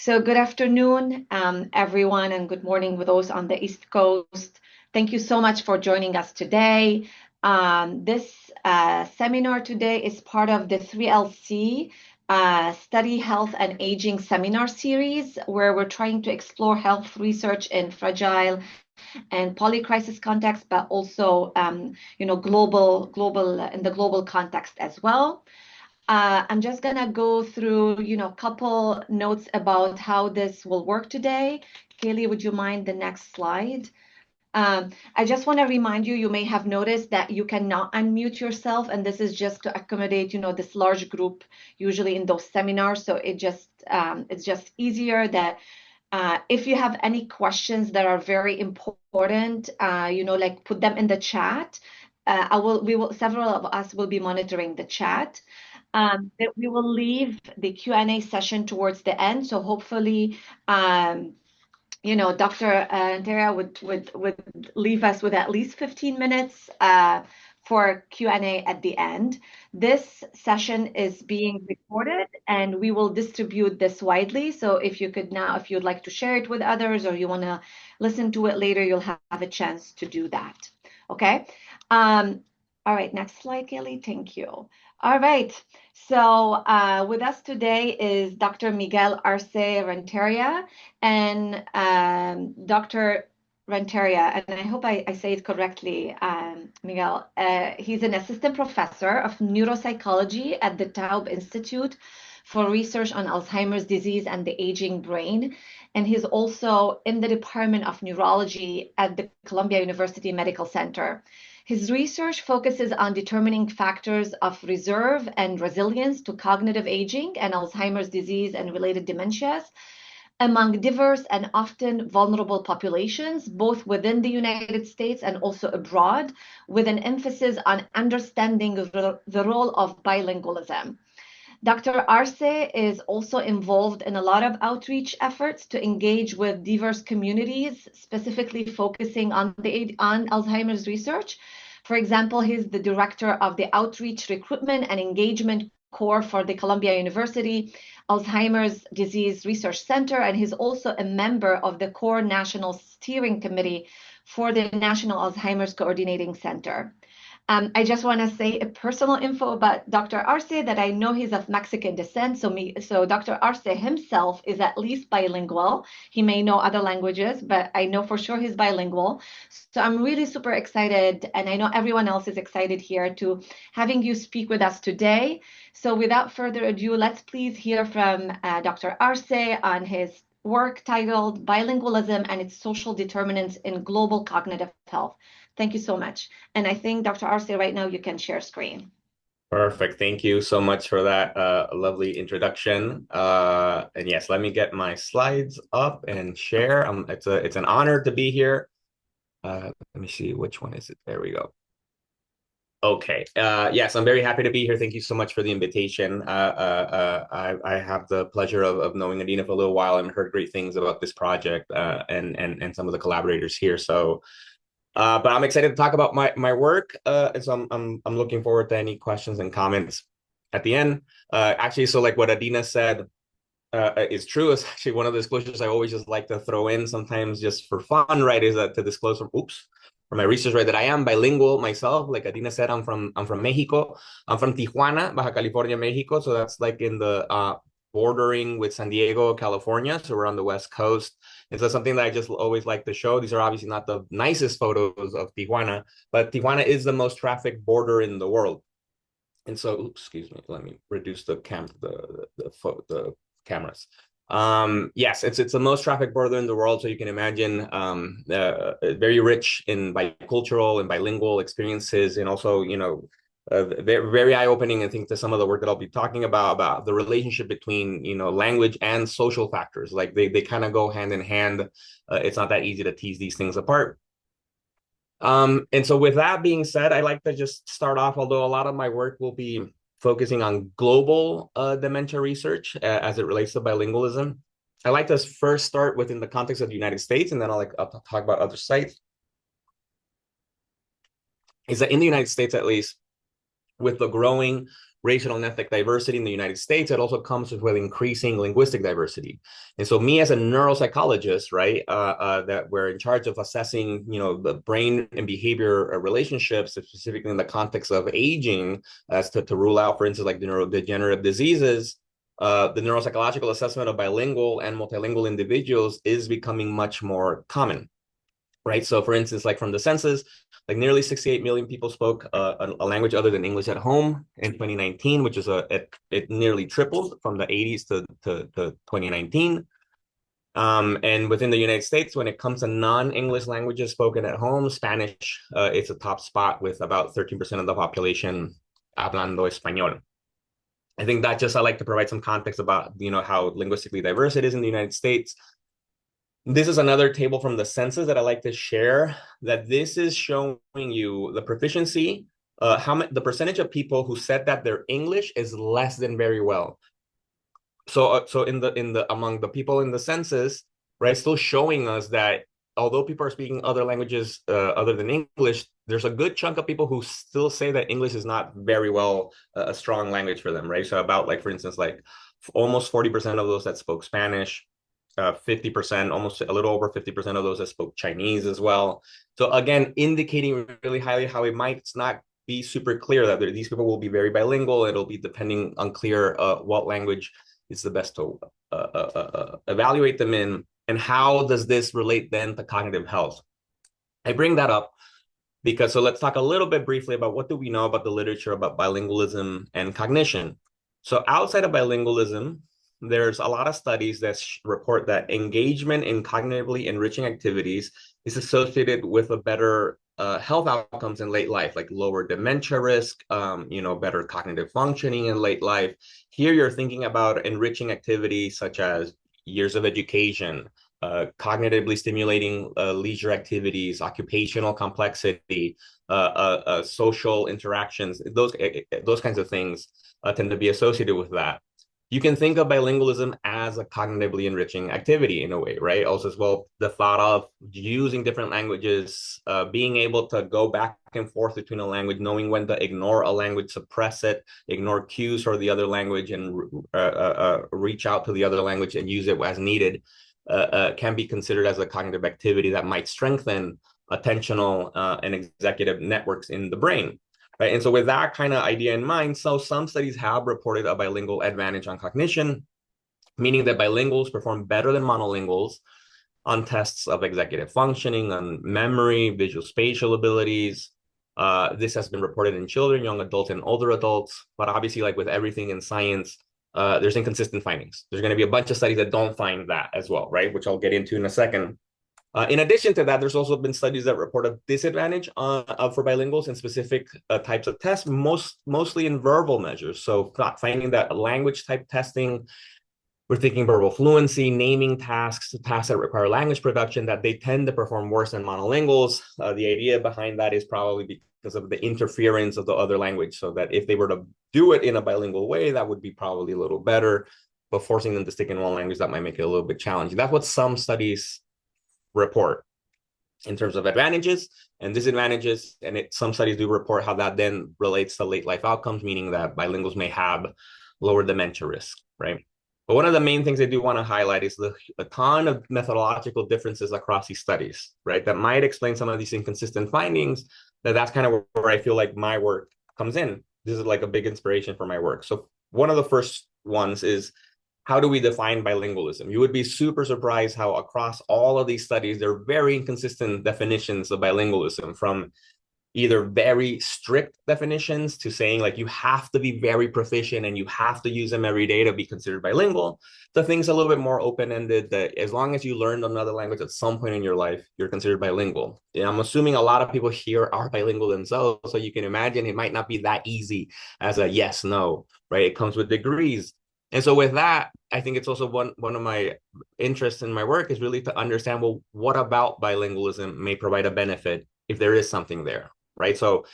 So good afternoon, everyone, and good morning with those on the East Coast. Thank you so much for joining us today. This seminar today is part of the 3LC Study Health and Aging seminar series, where we're trying to explore health research in fragile and polycrisis context, but also, global in the global context as well. I'm just gonna go through, a couple notes about how this will work today. Kaylee, would you mind the next slide? I just want to remind you, you may have noticed that you cannot unmute yourself, and this is just to accommodate, this large group usually in those seminars. So it's just easier that if you have any questions that are very important, like put them in the chat. Several of us will be monitoring the chat. That we will leave the Q&A session towards the end. So hopefully, Dr. Renteria would leave us with at least 15 minutes for Q&A at the end. This session is being recorded and we will distribute this widely. So if you'd like to share it with others or you want to listen to it later, you'll have a chance to do that. Okay. All right, next slide, Kelly. Thank you. All right, so with us today is Dr. Miguel Arce Renteria, and Dr. Renteria, and I hope I say it correctly, Miguel. He's an assistant professor of neuropsychology at the Taub Institute for Research on Alzheimer's Disease and the Aging Brain, and he's also in the Department of Neurology at the Columbia University Medical Center. His research focuses on determining factors of reserve and resilience to cognitive aging and Alzheimer's disease and related dementias among diverse and often vulnerable populations, both within the United States and also abroad, with an emphasis on understanding the role of bilingualism. Dr. Arce is also involved in a lot of outreach efforts to engage with diverse communities, specifically focusing on Alzheimer's research. For example, he's the director of the Outreach Recruitment and Engagement Core for the Columbia University Alzheimer's Disease Research Center, and he's also a member of the Core National Steering Committee for the National Alzheimer's Coordinating Center. I just want to say a personal info about Dr. Arce, that I know he's of Mexican descent. So Dr. Arce himself is at least bilingual. He may know other languages, but I know for sure he's bilingual. So I'm really super excited, and I know everyone else is excited here to having you speak with us today. So without further ado, let's please hear from Dr. Arce on his work titled Bilingualism and its Social Determinants in Global Cognitive Health. Thank you so much. And I think, Dr. Arce, right now you can share screen. Perfect. Thank you so much for that lovely introduction. And yes, let me get my slides up and share. It's an honor to be here. Let me see, which one is it? There we go. Okay. Yes, I'm very happy to be here. Thank you so much for the invitation. I have the pleasure of knowing Adina for a little while and heard great things about this project and some of the collaborators here. So. But I'm excited to talk about my work, and so I'm looking forward to any questions and comments at the end. Actually, so like what Adina said is true. It's actually one of the disclosures I always just like to throw in sometimes just for fun, right? Is that to disclose from my research, right? That I am bilingual myself. Like Adina said, I'm from Mexico. I'm from Tijuana, Baja California, Mexico. So that's like in the bordering with San Diego, California. So we're on the West Coast. And so something that I just always like to show, these are obviously not the nicest photos of Tijuana, but Tijuana is the most trafficked border in the world. And so, excuse me, let me reduce the cameras. Yes, it's the most trafficked border in the world. So you can imagine very rich in bicultural and bilingual experiences, and also, very, very eye-opening, I think, to some of the work that I'll be talking about the relationship between, language and social factors. Like they kind of go hand in hand. It's not that easy to tease these things apart. And so with that being said, I like to just start off, although a lot of my work will be focusing on global dementia research as it relates to bilingualism. I like to first start within the context of the United States, and then I'll talk about other sites. Is that in the United States, at least, with the growing racial and ethnic diversity in the United States, it also comes with increasing linguistic diversity. And so me as a neuropsychologist, right, that we're in charge of assessing, the brain and behavior relationships, specifically in the context of aging, as to rule out, for instance, like the neurodegenerative diseases, the neuropsychological assessment of bilingual and multilingual individuals is becoming much more common. Right. So, for instance, like from the census, like nearly 68 million people spoke a language other than English at home in 2019, which is it nearly tripled from the 80s to 2019. And within the United States, when it comes to non-English languages spoken at home, Spanish, it's a top spot with about 13% of the population hablando español. I think that I like to provide some context about, how linguistically diverse it is in the United States. This is another table from the census that I like to share, that this is showing you the proficiency, the percentage of people who said that their English is less than very well. So among the people in the census, right, still showing us that although people are speaking other languages other than English, there's a good chunk of people who still say that English is not very well a strong language for them, right? So about, like, for instance, like almost 40% of those that spoke Spanish, 50%, almost a little over 50% of those that spoke Chinese as well. So again, indicating really highly how it might not be super clear that these people will be very bilingual. It'll be depending unclear what language is the best to evaluate them in, and how does this relate then to cognitive health? I bring that up because, so let's talk a little bit briefly about what do we know about the literature about bilingualism and cognition. So outside of bilingualism, there's a lot of studies that report that engagement in cognitively enriching activities is associated with a better health outcomes in late life, like lower dementia risk, better cognitive functioning in late life. Here you're thinking about enriching activities such as years of education, cognitively stimulating leisure activities, occupational complexity, social interactions. Those kinds of things tend to be associated with that. You can think of bilingualism as a cognitively enriching activity in a way, right? Also, as well, the thought of using different languages, being able to go back and forth between a language, knowing when to ignore a language, suppress it, ignore cues for the other language, and reach out to the other language and use it as needed, can be considered as a cognitive activity that might strengthen attentional and executive networks in the brain. Right. And so with that kind of idea in mind, so some studies have reported a bilingual advantage on cognition, meaning that bilinguals perform better than monolinguals on tests of executive functioning, on memory, visual spatial abilities. This has been reported in children, young adults, and older adults. But obviously, like with everything in science, there's inconsistent findings. There's going to be a bunch of studies that don't find that as well, right? Which I'll get into in a second. In addition to that, there's also been studies that report a disadvantage for bilinguals in specific types of tests, mostly in verbal measures. So finding that language type testing, we're thinking verbal fluency, naming tasks that require language production, that they tend to perform worse than monolinguals. The idea behind that is probably because of the interference of the other language, so that if they were to do it in a bilingual way, that would be probably a little better. But forcing them to stick in one language, that might make it a little bit challenging. That's what some studies report in terms of advantages and disadvantages. And some studies do report how that then relates to late life outcomes, meaning that bilinguals may have lower dementia risk, right? But one of the main things I do want to highlight is a ton of methodological differences across these studies, right? That might explain some of these inconsistent findings. That's kind of where I feel like my work comes in. This is like a big inspiration for my work. So one of the first ones is, how do we define bilingualism? You would be super surprised how across all of these studies, there are very inconsistent definitions of bilingualism, from either very strict definitions to saying like you have to be very proficient and you have to use them every day to be considered bilingual, to things a little bit more open-ended, that as long as you learned another language at some point in your life, you're considered bilingual. And I'm assuming a lot of people here are bilingual themselves, so you can imagine it might not be that easy as a yes, no, right? It comes with degrees. And so with that, I think it's also one of my interests in my work is really to understand, well, what about bilingualism may provide a benefit if there is something there, right? So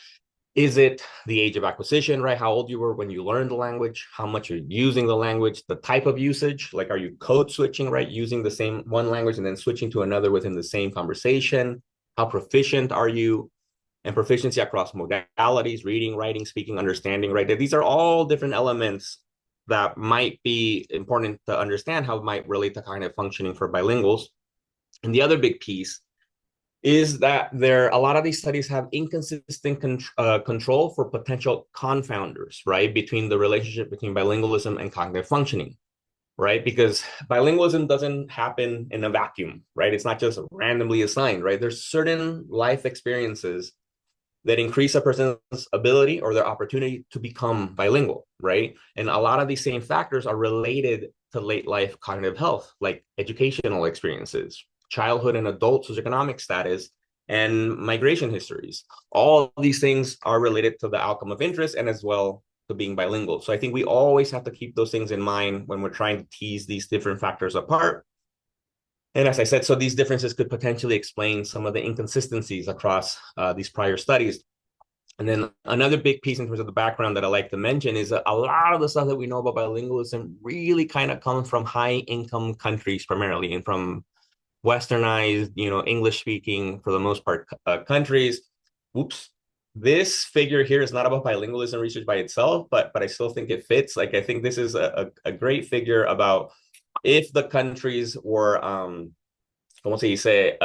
is it the age of acquisition, right? How old you were when you learned the language, how much you're using the language, the type of usage, like are you code switching, right? Using the same one language and then switching to another within the same conversation? How proficient are you? and proficiency across modalities, reading, writing, speaking, understanding, right? These are all different elements that might be important to understand how it might relate to cognitive functioning for bilinguals. And the other big piece is that a lot of these studies have inconsistent control for potential confounders, right? Between the relationship between bilingualism and cognitive functioning, right? Because bilingualism doesn't happen in a vacuum, right? It's not just randomly assigned, right? There's certain life experiences that increase a person's ability or their opportunity to become bilingual, right? And a lot of these same factors are related to late life cognitive health, like educational experiences, childhood and adult socioeconomic status, and migration histories. All these things are related to the outcome of interest and as well to being bilingual. So I think we always have to keep those things in mind when we're trying to tease these different factors apart. And as I said, so these differences could potentially explain some of the inconsistencies across these prior studies. And then another big piece in terms of the background that I like to mention is that a lot of the stuff that we know about bilingualism really kind of comes from high income countries primarily, and from westernized, English speaking for the most part countries. Oops. This figure here is not about bilingualism research by itself, but I still think it fits. Like, I think this is a great figure about if the countries were como se dice,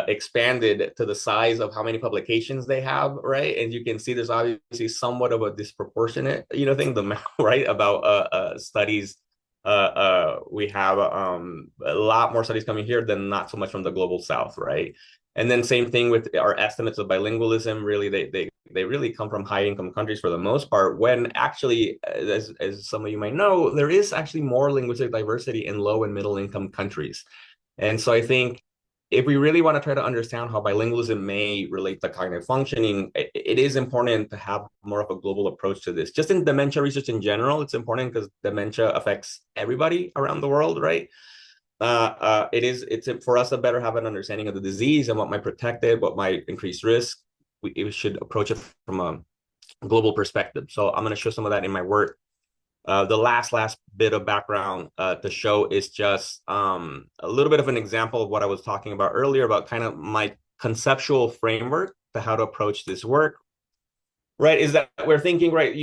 expanded to the size of how many publications they have, right? And you can see there's obviously somewhat of a disproportionate, thing, right, about studies. We have a lot more studies coming here than not so much from the global south, right? And then same thing with our estimates of bilingualism. Really, they really come from high income countries for the most part, when actually, as some of you might know, there is actually more linguistic diversity in low and middle income countries. And so I think if we really want to try to understand how bilingualism may relate to cognitive functioning, it is important to have more of a global approach to this. Just in dementia research in general, it's important because dementia affects everybody around the world, right? It's for us to better have an understanding of the disease and what might protect it, what might increase risk. We should approach it from a global perspective. So I'm going to show some of that in my work. The last bit of background to show is just a little bit of an example of what I was talking about earlier about kind of my conceptual framework to how to approach this work, right? Is that we're thinking, right,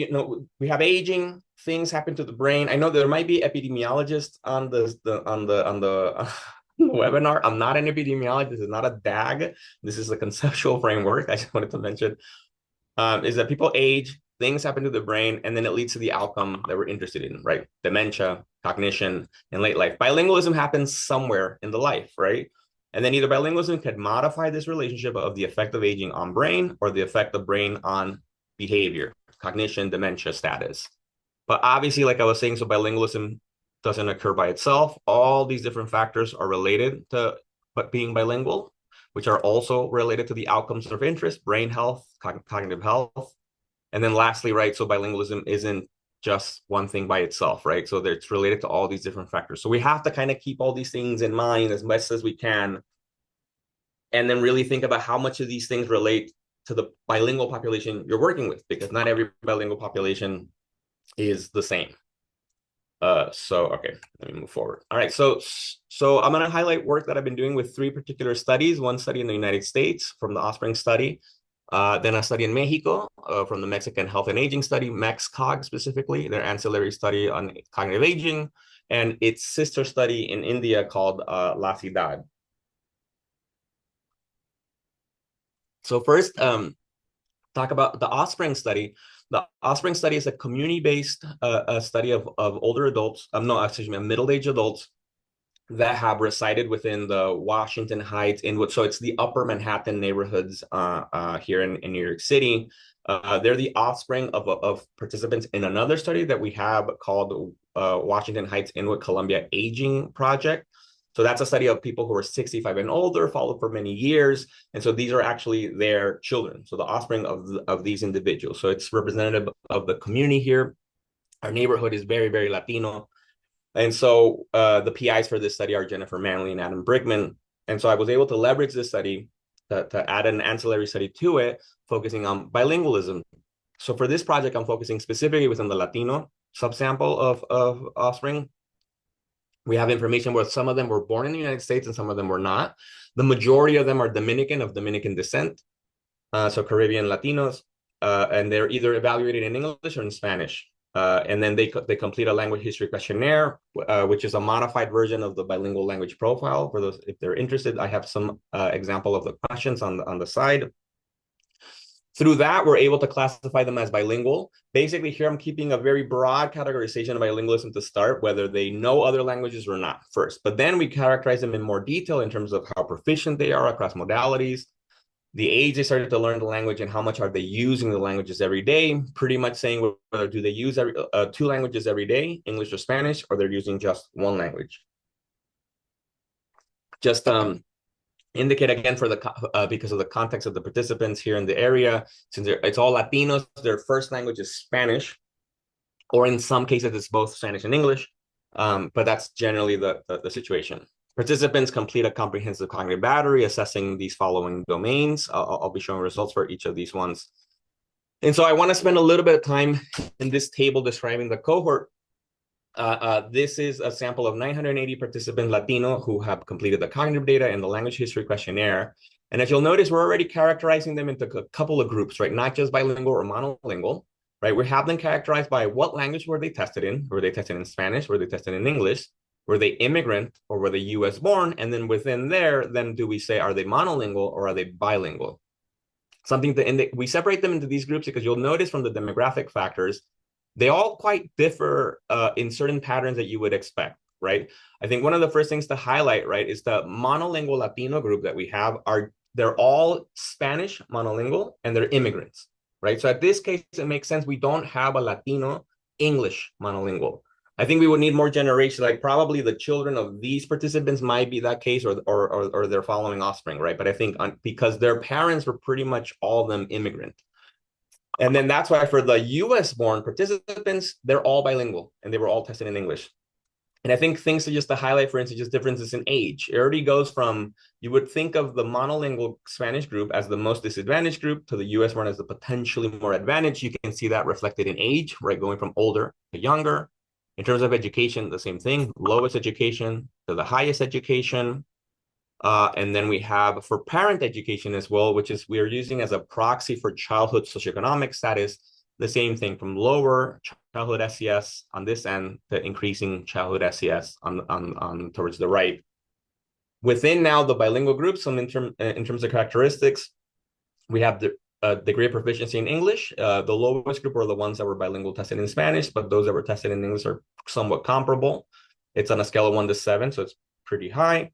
we have aging, things happen to the brain. I know there might be epidemiologists on the webinar. I'm not an epidemiologist. This is not a DAG. This is a conceptual framework. I just wanted to mention is that people age, things happen to the brain, and then it leads to the outcome that we're interested in, right? Dementia, cognition, and late life. Bilingualism happens somewhere in the life, right? And then either bilingualism could modify this relationship of the effect of aging on brain or the effect of brain on behavior, cognition, dementia status. But obviously, like I was saying, so bilingualism doesn't occur by itself. All these different factors are related to being bilingual, which are also related to the outcomes of interest, brain health, cognitive health. And then lastly, right, so bilingualism isn't just one thing by itself, right? So it's related to all these different factors. So we have to kind of keep all these things in mind as best as we can, and then really think about how much of these things relate to the bilingual population you're working with, because not every bilingual population is the same. Okay, let me move forward. All right, so I'm going to highlight work that I've been doing with 3 particular studies. One study in the United States from the Offspring study, then a study in Mexico from the Mexican Health and Aging study, MEXCOG specifically, their ancillary study on cognitive aging, and its sister study in India called La Ciudad. So first, talk about the Offspring study. The Offspring study is a community-based study of older adults, middle-aged adults that have resided within the Washington Heights, so it's the upper Manhattan neighborhoods here in New York City. They're the offspring of participants in another study that we have called Washington Heights Inwood Columbia Aging Project. So that's a study of people who are 65 and older, followed for many years. And so these are actually their children. So the offspring of these individuals. So it's representative of the community here. Our neighborhood is very, very Latino. And so the PIs for this study are Jennifer Manley and Adam Brigman. And so I was able to leverage this study to add an ancillary study to it, focusing on bilingualism. So for this project, I'm focusing specifically within the Latino subsample of offspring. We have information where some of them were born in the United States and some of them were not. The majority of them are of Dominican descent. so Caribbean Latinos, and they're either evaluated in English or in Spanish. And then they complete a language history questionnaire, which is a modified version of the bilingual language profile. For those, if they're interested, I have some example of the questions on the side. Through that, we're able to classify them as bilingual. Basically, here I'm keeping a very broad categorization of bilingualism to start, whether they know other languages or not first. But then we characterize them in more detail in terms of how proficient they are across modalities, the age they started to learn the language, and how much are they using the languages every day, pretty much saying whether do they use two languages every day, English or Spanish, or they're using just one language. Just indicate again for the because of the context of the participants here in the area, since it's all Latinos, their first language is Spanish, or in some cases it's both Spanish and English, but that's generally the situation. Participants complete a comprehensive cognitive battery assessing these following domains. I'll be showing results for each of these ones. And so I want to spend a little bit of time in this table describing the cohort. This is a sample of 980 participants Latino who have completed the cognitive data and the language history questionnaire. And as you'll notice, we're already characterizing them into a couple of groups, right? Not just bilingual or monolingual, right? We have them characterized by what language were they tested in? Were they tested in Spanish? Were they tested in English? Were they immigrant or were they US born? And then within there, then do we say, are they monolingual or are they bilingual? Something to indicate, we separate them into these groups because you'll notice from the demographic factors, they all quite differ in certain patterns that you would expect, right? I think one of the first things to highlight, right, is the monolingual Latino group that we have they're all Spanish monolingual and they're immigrants, right? So at this case, it makes sense we don't have a Latino English monolingual. I think we would need more generations, like probably the children of these participants might be that case or their following offspring, right? But I think because their parents were pretty much all of them immigrant. And then that's why for the US born participants, they're all bilingual and they were all tested in English. And I think things to highlight, for instance, just differences in age. It already goes from, you would think of the monolingual Spanish group as the most disadvantaged group to the US born as the potentially more advantaged. You can see that reflected in age, right? Going from older to younger. In terms of education, the same thing, lowest education to the highest education. And then we have for parent education as well, which is we are using as a proxy for childhood socioeconomic status, the same thing from lower childhood SES on this end to increasing childhood SES on towards the right. Within now the bilingual group, some in terms of characteristics, we have the degree of proficiency in English. The lowest group are the ones that were bilingual tested in Spanish, but those that were tested in English are somewhat comparable. It's on a scale of 1 to 7, so it's pretty high.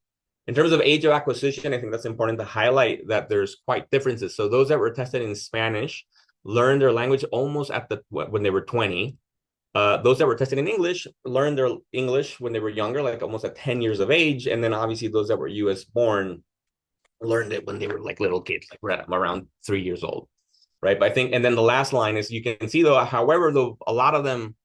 In terms of age of acquisition, I think that's important to highlight that there's quite differences. So those that were tested in Spanish learned their language almost when they were 20. Those that were tested in English learned their English when they were younger, like almost at 10 years of age. And then obviously those that were US born learned it when they were like little kids, like around 3 years old, right? But I think, and then the last line is you can see though, however, though a lot of them,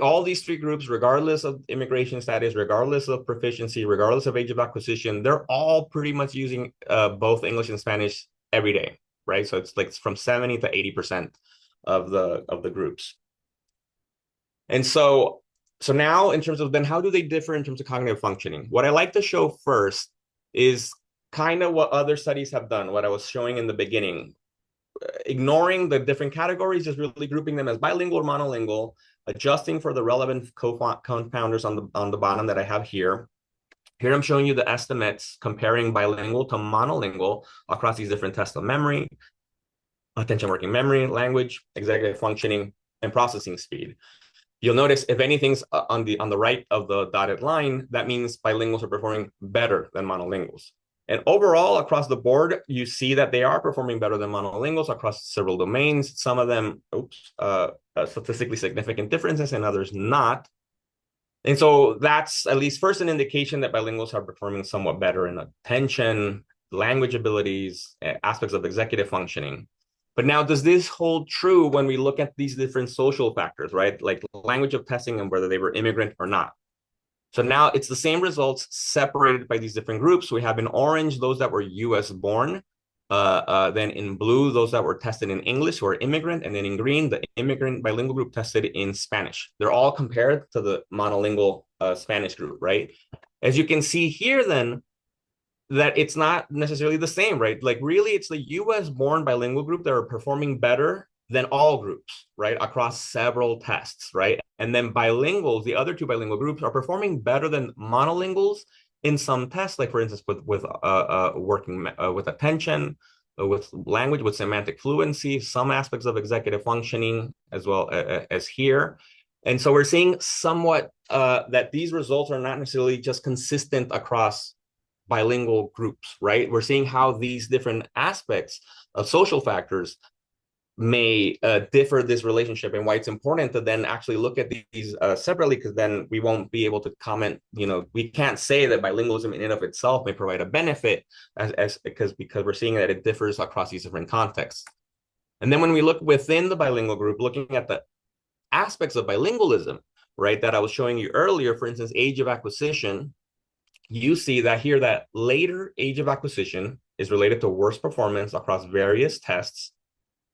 all these three groups, regardless of immigration status, regardless of proficiency, regardless of age of acquisition, they're all pretty much using both English and Spanish every day, right? So it's like from 70 to 80% of the groups. And so now in terms of then how do they differ in terms of cognitive functioning? What I like to show first is kind of what other studies have done, what I was showing in the beginning. Ignoring the different categories, just really grouping them as bilingual or monolingual, adjusting for the relevant confounders on the bottom that I have here. Here I'm showing you the estimates comparing bilingual to monolingual across these different tests of memory, attention working memory, language, executive functioning, and processing speed. You'll notice if anything's on the right of the dotted line, that means bilinguals are performing better than monolinguals. And overall, across the board, you see that they are performing better than monolinguals across several domains. Some of them, statistically significant differences, and others not. And so that's at least first an indication that bilinguals are performing somewhat better in attention, language abilities, aspects of executive functioning. But now, does this hold true when we look at these different social factors, right? Like language of testing and whether they were immigrant or not. So now it's the same results separated by these different groups. We have in orange those that were US born, then in blue those that were tested in English who are immigrant, and then in green the immigrant bilingual group tested in Spanish. They're all compared to the monolingual Spanish group, right? As you can see here then, that it's not necessarily the same, right? Like really, it's the US born bilingual group that are performing better than all groups, right? Across several tests, right? And then bilinguals, the other two bilingual groups are performing better than monolinguals in some tests, like for instance, with working with attention, with language, with semantic fluency, some aspects of executive functioning as well as here. And so we're seeing somewhat that these results are not necessarily just consistent across bilingual groups, right? We're seeing how these different aspects of social factors may differ this relationship, and why it's important to then actually look at these separately, because then we won't be able to comment, we can't say that bilingualism in and of itself may provide a benefit because we're seeing that it differs across these different contexts. And then when we look within the bilingual group, looking at the aspects of bilingualism, right, that I was showing you earlier, for instance, age of acquisition, you see that here that later age of acquisition is related to worse performance across various tests.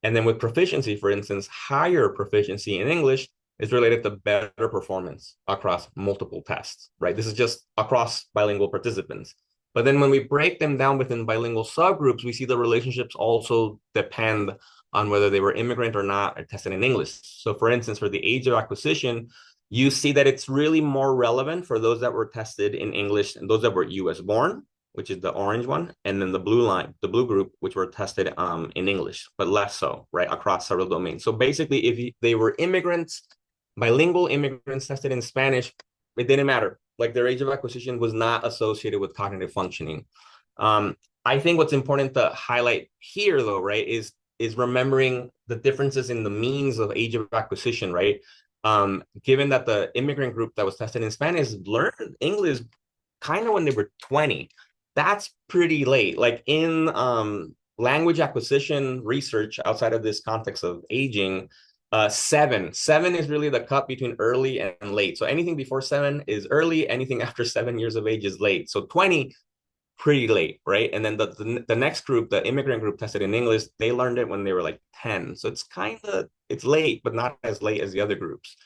And then with proficiency, for instance, higher proficiency in English is related to better performance across multiple tests, right? This is just across bilingual participants. But then when we break them down within bilingual subgroups, we see the relationships also depend on whether they were immigrant or not, or tested in English. So for instance, for the age of acquisition, you see that it's really more relevant for those that were tested in English and those that were US born, which is the orange one, and then the blue line, the blue group, which were tested in English, but less so, right, across several domains. So basically, if they were immigrants, bilingual immigrants tested in Spanish, it didn't matter. Like their age of acquisition was not associated with cognitive functioning. I think what's important to highlight here, though, right, is remembering the differences in the means of age of acquisition, right? Given that the immigrant group that was tested in Spanish learned English kind of when they were 20, that's pretty late. Like in language acquisition research outside of this context of aging, seven is really the cut between early and late. So anything before 7 is early, anything after 7 years of age is late. So 20, pretty late, right? And then the next group, the immigrant group tested in English, they learned it when they were like 10. So it's late, but not as late as the other groups.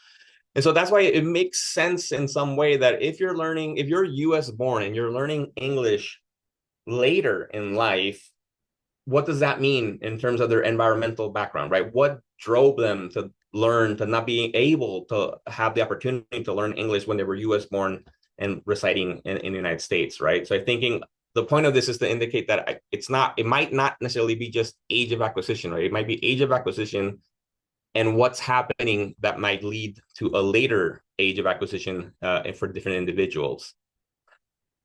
And so that's why it makes sense in some way that if you're US born and you're learning English later in life, what does that mean in terms of their environmental background, right? What drove them to learn, to not being able to have the opportunity to learn English when they were US born and residing in the United States, right? So I'm thinking the point of this is to indicate that it might not necessarily be just age of acquisition, right? It might be age of acquisition and what's happening that might lead to a later age of acquisition for different individuals.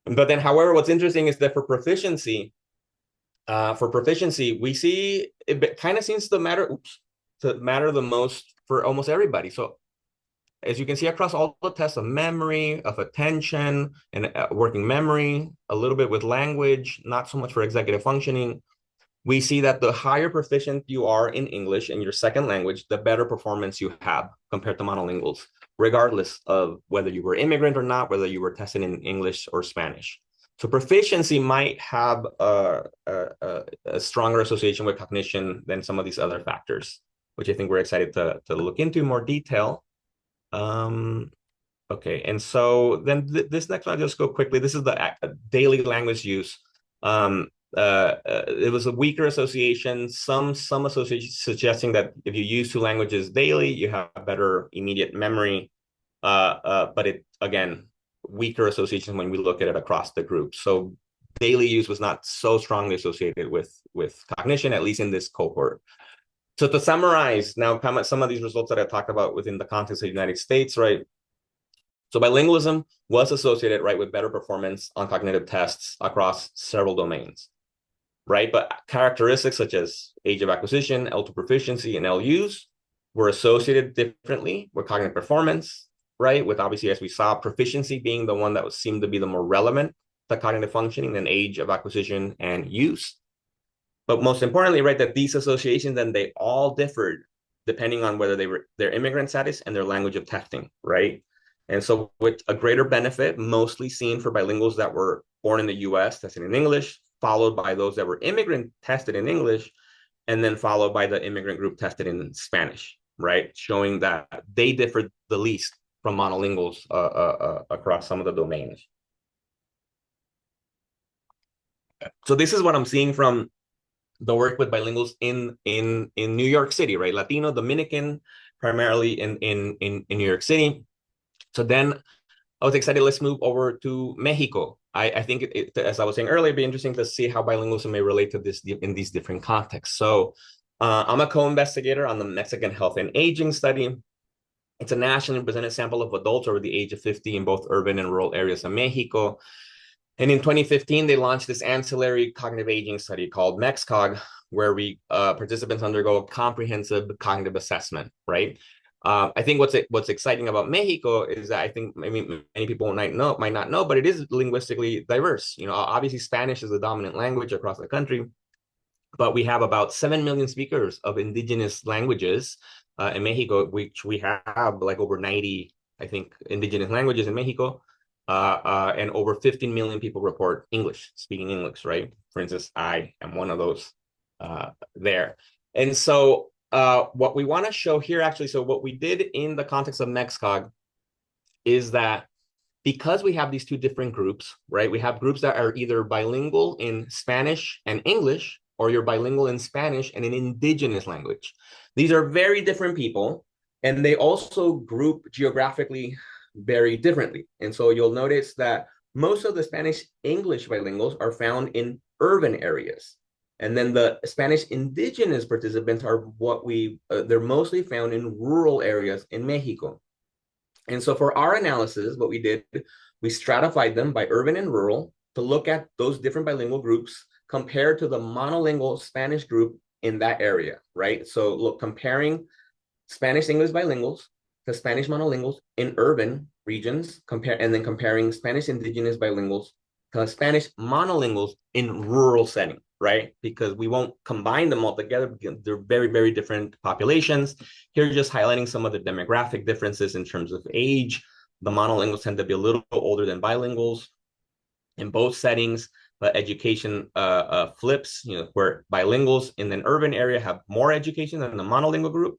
But then, however, what's interesting is that for proficiency, we see it kind of seems to matter the most for almost everybody. So as you can see across all the tests of memory, of attention, and working memory, a little bit with language, not so much for executive functioning, we see that the higher proficient you are in English in your second language, the better performance you have compared to monolinguals, regardless of whether you were immigrant or not, whether you were tested in English or Spanish. So proficiency might have a stronger association with cognition than some of these other factors, which I think we're excited to look into in more detail. Okay, and so then this next one, I'll just go quickly. This is the daily language use. It was a weaker association, some associations suggesting that if you use 2 languages daily, you have better immediate memory. But it, again, weaker association when we look at it across the group. So daily use was not so strongly associated with cognition, at least in this cohort. So to summarize now some of these results that I talked about within the context of the United States, right? So bilingualism was associated, right, with better performance on cognitive tests across several domains, right? But characteristics such as age of acquisition, L2 proficiency, and LUs were associated differently with cognitive performance, right? With obviously, as we saw, proficiency being the one that seemed to be the more relevant to cognitive functioning than age of acquisition and use. But most importantly, right, that these associations, then they all differed depending on whether they were their immigrant status and their language of testing, right? And so with a greater benefit, mostly seen for bilinguals that were born in the US, tested in English, followed by those that were immigrant tested in English, and then followed by the immigrant group tested in Spanish, right? Showing that they differed the least from monolinguals across some of the domains. So this is what I'm seeing from the work with bilinguals in New York City, right? Latino, Dominican, primarily in New York City. So then I was excited. Let's move over to Mexico. I think, as I was saying earlier, it'd be interesting to see how bilingualism may relate to this in these different contexts. So I'm a co-investigator on the Mexican health and aging study. It's a nationally represented sample of adults over the age of 50 in both urban and rural areas of Mexico. And in 2015, they launched this ancillary cognitive aging study called MEXCOG, where participants undergo a comprehensive cognitive assessment, right? I think what's exciting about Mexico is that I think many people might not know, but it is linguistically diverse. Obviously Spanish is the dominant language across the country, but we have about 7 million speakers of indigenous languages in Mexico, which we have like over 90, I think, indigenous languages in Mexico. And over 15 million people report speaking English, right? For instance, I am one of those there. And so what we want to show here, actually, so what we did in the context of MEXCOG is that because we have these two different groups, right? We have groups that are either bilingual in Spanish and English, or you're bilingual in Spanish and an indigenous language. These are very different people, and they also group geographically very differently. And so you'll notice that most of the Spanish English bilinguals are found in urban areas. And then the Spanish indigenous participants are they're mostly found in rural areas in Mexico. And so for our analysis, what we did, we stratified them by urban and rural to look at those different bilingual groups compared to the monolingual Spanish group in that area, right? So look, comparing Spanish-English bilinguals to Spanish monolinguals in urban regions, and then comparing Spanish indigenous bilinguals to Spanish monolinguals in rural setting, right? Because we won't combine them all together because they're very, very different populations. Here, just highlighting some of the demographic differences in terms of age. The monolinguals tend to be a little older than bilinguals in both settings, but education flips, where bilinguals in an urban area have more education than the monolingual group,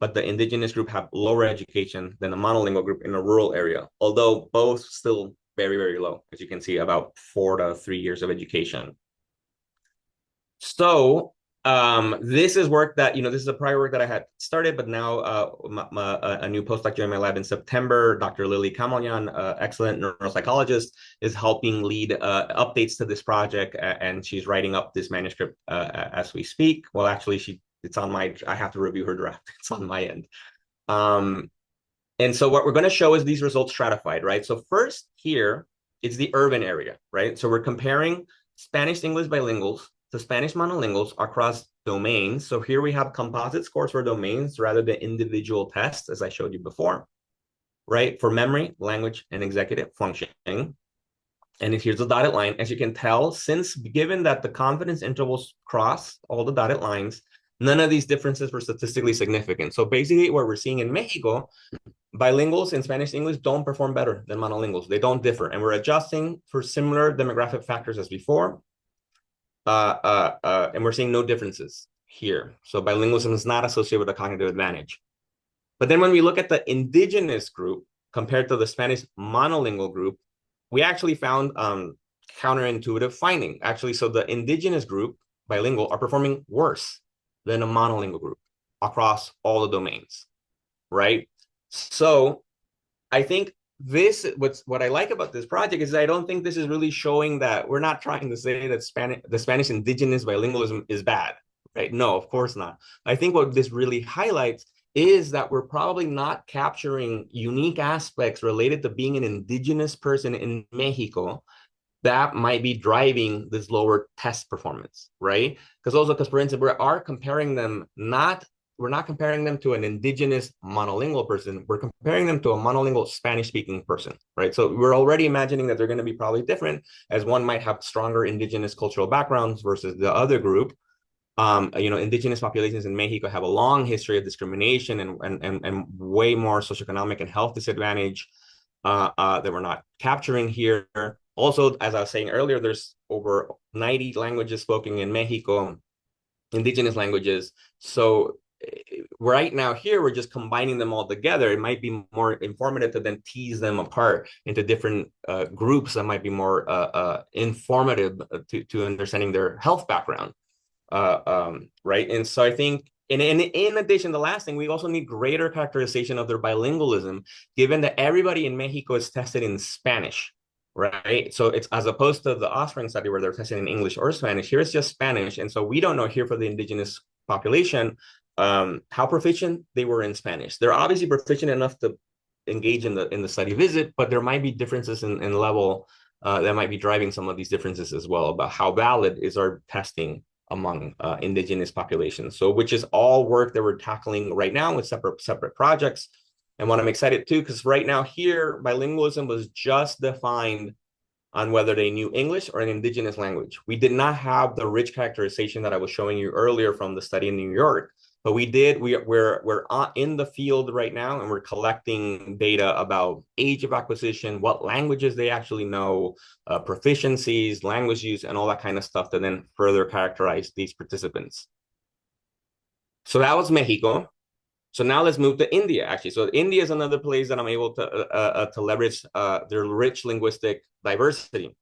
but the indigenous group have lower education than the monolingual group in a rural area, although both still very, very low, as you can see, about 4 to 3 years of education. So this is work that, this is a prior work that I had started, but now a new postdoc joined my lab in September. Dr. Lily Kamalyan, excellent neuropsychologist, is helping lead updates to this project, and she's writing up this manuscript as we speak. Well, actually, I have to review her draft. It's on my end. And so what we're going to show is these results stratified, right? So first here, it's the urban area, right? So we're comparing Spanish-English bilinguals to Spanish monolinguals across domains. So here we have composite scores for domains rather than individual tests, as I showed you before, right? For memory, language, and executive functioning. And here's the dotted line. As you can tell, given that the confidence intervals cross all the dotted lines, none of these differences were statistically significant. So basically what we're seeing in Mexico, bilinguals in Spanish and English don't perform better than monolinguals. They don't differ. And we're adjusting for similar demographic factors as before. And we're seeing no differences here. So bilingualism is not associated with a cognitive advantage. But then when we look at the indigenous group compared to the Spanish monolingual group, we actually found counterintuitive finding. Actually, so the indigenous group, bilingual, are performing worse than a monolingual group across all the domains, right? So I think what I like about this project is I don't think this is really showing that we're not trying to say that the Spanish indigenous bilingualism is bad, right? No, of course not. I think what this really highlights is that we're probably not capturing unique aspects related to being an indigenous person in Mexico that might be driving this lower test performance, right? Because for instance, we're not comparing them to an indigenous monolingual person. We're comparing them to a monolingual Spanish-speaking person, right? So we're already imagining that they're going to be probably different, as one might have stronger indigenous cultural backgrounds versus the other group. Indigenous populations in Mexico have a long history of discrimination and way more socioeconomic and health disadvantage that we're not capturing here. Also, as I was saying earlier, there's over 90 languages spoken in Mexico, indigenous languages. So right now here, we're just combining them all together. It might be more informative to then tease them apart into different groups that might be more informative to understanding their health background. Right? And so I think, in addition, the last thing, we also need greater characterization of their bilingualism, given that everybody in Mexico is tested in Spanish, right? So it's as opposed to the Austrian study where they're tested in English or Spanish. Here it's just Spanish, and so we don't know here for the indigenous population how proficient they were in Spanish. They're obviously proficient enough to engage in the study visit, but there might be differences in level that might be driving some of these differences as well about how valid is our testing among indigenous populations. So which is all work that we're tackling right now with separate projects. And what I'm excited too, because right now here, bilingualism was just defined on whether they knew English or an indigenous language. We did not have the rich characterization that I was showing you earlier from the study in New York, but we're in the field right now, and we're collecting data about age of acquisition, what languages they actually know, proficiencies, language use, and all that kind of stuff to then further characterize these participants. So that was Mexico. So now let's move to India, actually. So India is another place that I'm able to leverage their rich linguistic diversity.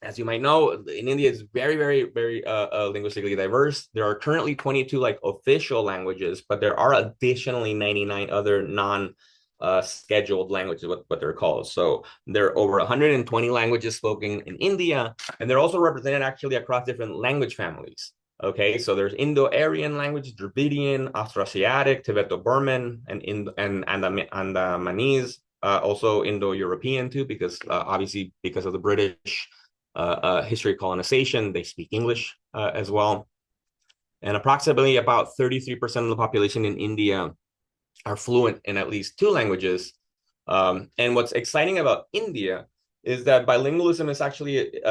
As you might know, in India, it's very, very, very linguistically diverse. There are currently 22 like official languages, but there are additionally 99 other non-scheduled languages, what they're called. So there are over 120 languages spoken in India, and they're also represented actually across different language families. Okay, so there's Indo-Aryan language, Dravidian, Austroasiatic, Tibeto-Burman, and Andamanese, also Indo-European too, because obviously because of the British history of colonization, they speak English as well. And approximately about 33% of the population in India are fluent in at least two languages. And what's exciting about India is that bilingualism is actually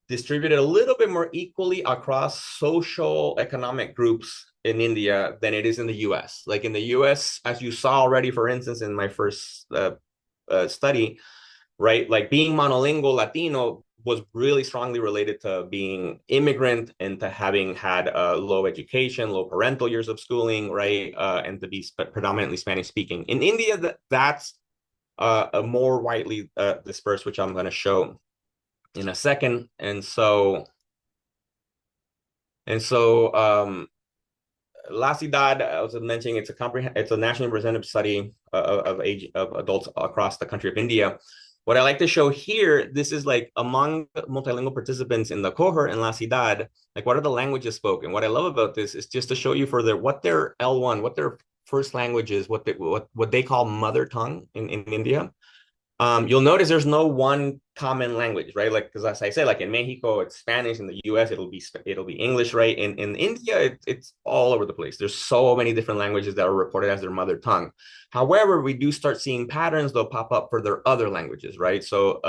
distributed a little bit more equally across social economic groups in India than it is in the US. Like in the US, as you saw already, for instance, in my first study, right? Like being monolingual Latino was really strongly related to being immigrant and to having had low education, low parental years of schooling, right? And to be predominantly Spanish speaking. In India, that's a more widely dispersed, which I'm going to show in a second. And so La Ciudad, I was mentioning, it's a nationally representative study of adults across the country of India. What I like to show here, this is like among multilingual participants in the cohort in La Ciudad, like what are the languages spoken? What I love about this is just to show you for what their L1, what their first language is, what they call mother tongue in India. You'll notice there's no one common language, right? Like, because as I said, like in Mexico, it's Spanish. In the US, it'll be English, right? In India, it's all over the place. There's so many different languages that are reported as their mother tongue. However, we do start seeing patterns that pop up for their other languages, right? So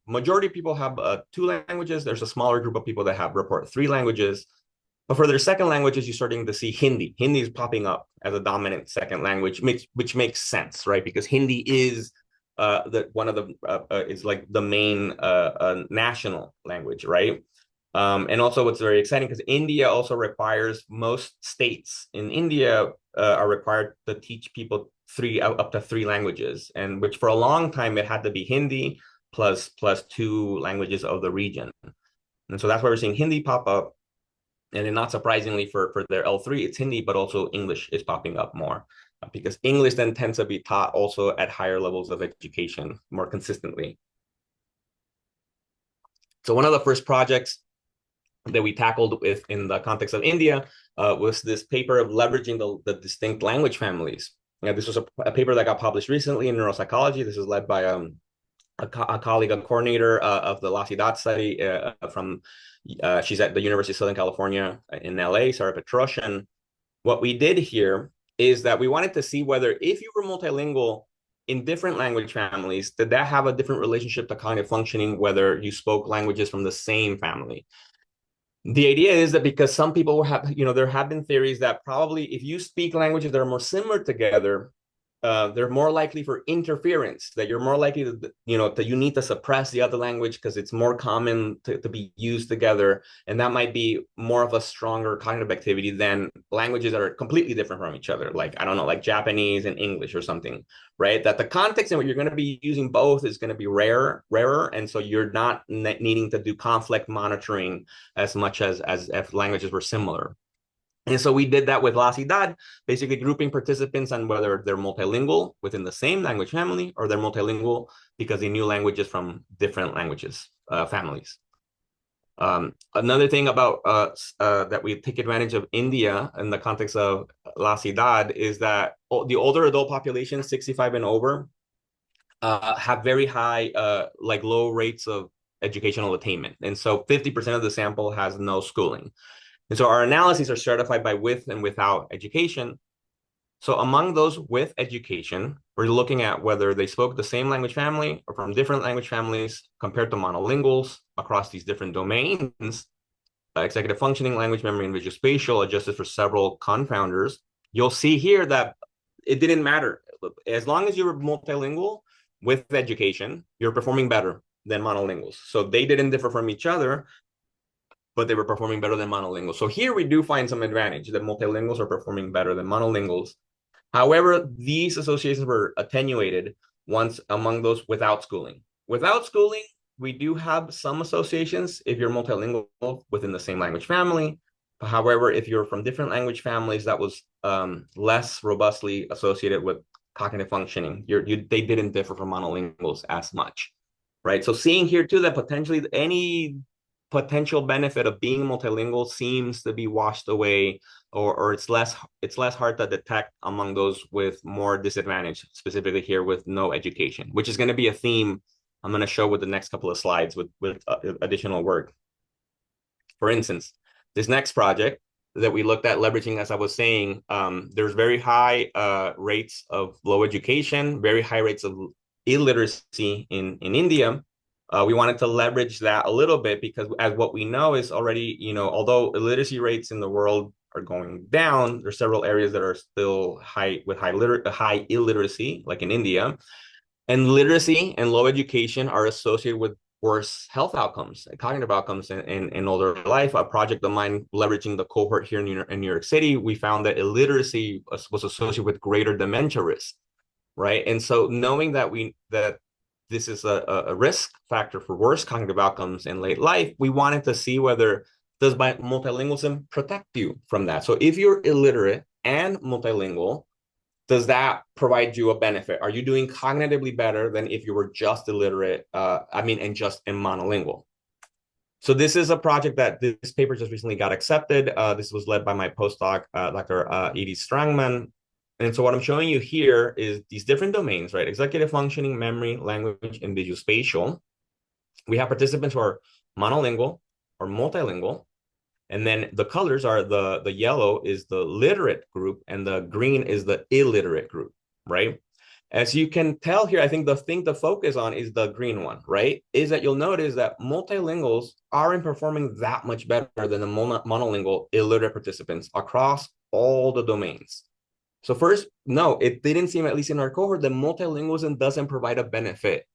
majority of people have two languages. There's a smaller group of people that report three languages. But for their second languages, you're starting to see Hindi. Hindi is popping up as a dominant second language, which makes sense, right? Because Hindi is one of the is like the main national language, right? And also what's very exciting, because India also requires, most states in India are required to teach people up to three languages, and which for a long time it had to be Hindi plus two languages of the region. And so that's why we're seeing Hindi pop up. And then not surprisingly for their L3, it's Hindi, but also English is popping up more, because English then tends to be taught also at higher levels of education more consistently. So one of the first projects that we tackled in the context of India was this paper of leveraging the distinct language families. This was a paper that got published recently in neuropsychology. This is led by a colleague, a coordinator of the La Ciudad study she's at the University of Southern California in LA, Sarah Petrosian. What we did here is that we wanted to see whether if you were multilingual in different language families, did that have a different relationship to cognitive functioning, whether you spoke languages from the same family. The idea is that because some people have, there have been theories that probably if you speak languages that are more similar together, they're more likely for interference, that you're more likely to, that you need to suppress the other language because it's more common to be used together. And that might be more of a stronger cognitive activity than languages that are completely different from each other. Like, I don't know, like Japanese and English or something, right? That the context in which you're going to be using both is going to be rarer. And so you're not needing to do conflict monitoring as much as if languages were similar. And so we did that with La Ciudad, basically grouping participants on whether they're multilingual within the same language family or they're multilingual because they knew languages from different languages, families. Another thing about that we take advantage of India in the context of La Ciudad is that the older adult population, 65 and over, have very high, like low rates of educational attainment. And so 50% of the sample has no schooling. And so our analyses are stratified by with and without education. So among those with education, we're looking at whether they spoke the same language family or from different language families compared to monolinguals across these different domains, executive functioning, language memory, and visuospatial, adjusted for several confounders. You'll see here that it didn't matter. As long as you were multilingual with education, you're performing better than monolinguals. So they didn't differ from each other, but they were performing better than monolinguals. So here we do find some advantage that multilinguals are performing better than monolinguals. However, these associations were attenuated once among those without schooling. Without schooling, we do have some associations if you're multilingual within the same language family. However, if you're from different language families, that was less robustly associated with cognitive functioning. They didn't differ from monolinguals as much, right? So seeing here too that potentially any potential benefit of being multilingual seems to be washed away, or it's less hard to detect among those with more disadvantage, specifically here with no education, which is going to be a theme I'm going to show with the next couple of slides with additional work. For instance, this next project that we looked at leveraging, as I was saying, there's very high rates of low education, very high rates of illiteracy in India. We wanted to leverage that a little bit because as what we know is already, although illiteracy rates in the world are going down, there's several areas that are still high with high illiteracy, like in India. And literacy and low education are associated with worse health outcomes, cognitive outcomes in older life. A project of mine leveraging the cohort here in New York City, we found that illiteracy was associated with greater dementia risk, right? And so knowing that this is a risk factor for worse cognitive outcomes in late life, we wanted to see whether does multilingualism protect you from that. So if you're illiterate and multilingual, does that provide you a benefit? Are you doing cognitively better than if you were just illiterate, and just monolingual? So this is a project that this paper just recently got accepted. This was led by my postdoc, Dr. Edie Strangman. And so what I'm showing you here is these different domains, right? Executive functioning, memory, language, and visuospatial. We have participants who are monolingual or multilingual. And then the colors are the yellow is the literate group and the green is the illiterate group, right? As you can tell here, I think the thing to focus on is the green one, right? Is that you'll notice that multilinguals aren't performing that much better than the monolingual illiterate participants across all the domains. So first, no, it didn't seem, at least in our cohort, that multilingualism doesn't provide a benefit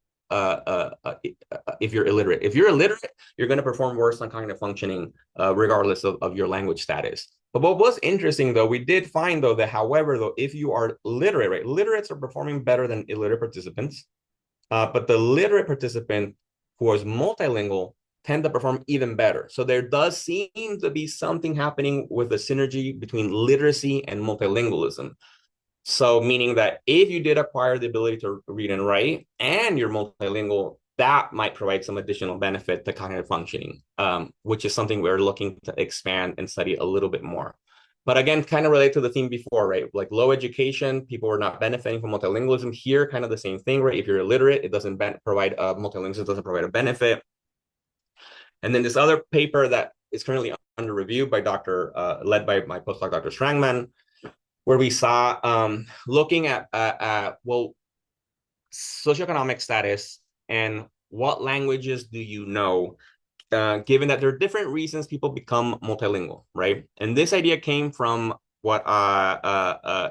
if you're illiterate. If you're illiterate, you're going to perform worse on cognitive functioning, regardless of your language status. But what was interesting, though, we did find, though, that however, though, if you are literate, right, literates are performing better than illiterate participants, but the literate participant who is multilingual tend to perform even better. So there does seem to be something happening with the synergy between literacy and multilingualism. So meaning that if you did acquire the ability to read and write and you're multilingual, that might provide some additional benefit to cognitive functioning, which is something we're looking to expand and study a little bit more. But again, kind of related to the theme before, right? Like low education, people were not benefiting from multilingualism. Here, kind of the same thing, right? If you're illiterate, it doesn't provide multilingualism doesn't provide a benefit. And then this other paper that is currently under review by led by my postdoc, Dr. Strangman, where we saw looking at socioeconomic status and what languages do you know, given that there are different reasons people become multilingual, right? And this idea came from what